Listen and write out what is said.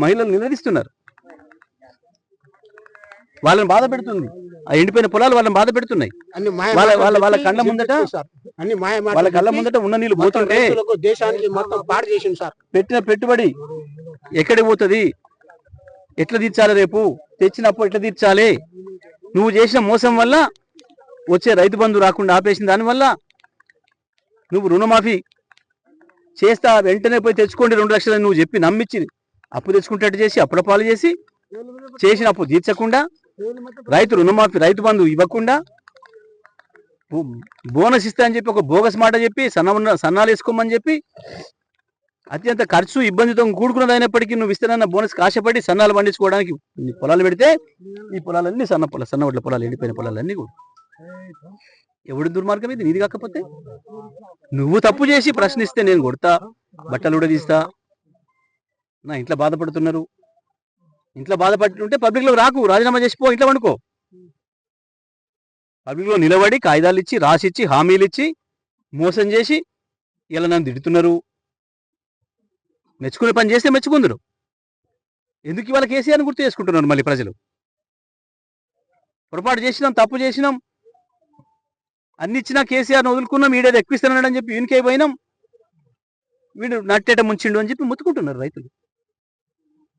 మహిళలు నిలదీస్తున్నారు. వాళ్ళని బాధ పెడుతుంది. ఆ ఎండిపోయిన పొలాలు వాళ్ళని బాధ పెడుతున్నాయి. వాళ్ళ కళ్ళ ముందట ఉన్న నీళ్ళు పోతుంటే దేశానికి మొత్తం పాడు చేసింది సార్. పెట్టిన పెట్టుబడి ఎక్కడికి పోతుంది? ఎట్లా తీర్చాలి? రేపు తెచ్చినప్పుడు ఎట్లా తీర్చాలి? నువ్వు చేసిన మోసం వల్ల వచ్చే రైతు బంధు రాకుండా ఆపేసిన దానివల్ల నువ్వు రుణమాఫీ చేస్తా వెంటనే పోయి తెచ్చుకోండి 2 లక్షలు నువ్వు చెప్పి నమ్మించి అప్పు తెచ్చుకుంటట్టు చేసి అప్పుల పాలు చేసి చేసిన అప్పు తీర్చకుండా రైతు రుణమాఫీ రైతు బంధు ఇవ్వకుండా బోనస్ ఇస్తా అని చెప్పి ఒక బోగస్ మాట చెప్పి సన్నాలు వేసుకోమని చెప్పి అత్యంత ఖర్చు ఇబ్బందితో కూడుకున్నది అయినప్పటికీ నువ్వు ఇస్తానన్న బోనస్ ఆశపడి సన్నాలు పండించుకోవడానికి పొలాలు పెడితే ఈ పొలాలన్నీ సన్నవడ్ల పొలాలు ఎండిపోయిన పొలాలన్నీ కూడా ఎవడి దుర్మార్గం ఇది? నీది కాకపోతే నువ్వు తప్పు చేసి ప్రశ్నిస్తే నేను కొడతా, బట్టలు ఉడదీస్తా. నా ఇంట్లో బాధపడుతున్నారు. ఇంట్లో బాధపడుతుంటే పబ్లిక్లో రాకు, రాజీనామా చేసిపో, ఇంట్లో వండుకో. పబ్లిక్లో నిలబడి కాగితాలు ఇచ్చి రాసిచ్చి హామీలు ఇచ్చి మోసం చేసి ఇలా నన్ను తిడుతున్నారు. మెచ్చుకునే పని చేస్తే మెచ్చుకుందరు. ఎందుకు ఇవాళ కేసీఆర్ని గుర్తు చేసుకుంటున్నారు మళ్ళీ ప్రజలు? పొరపాటు చేసినాం, తప్పు చేసినాం, అన్ని ఇచ్చినా కేసీఆర్ని వదులుకున్నాం, వీడేది ఎక్కువిస్తున్నాడని చెప్పి వీనికే పోయినాం, వీడు నట్టేట ముంచిండు అని చెప్పి ముత్తుకుంటున్నారు రైతులు.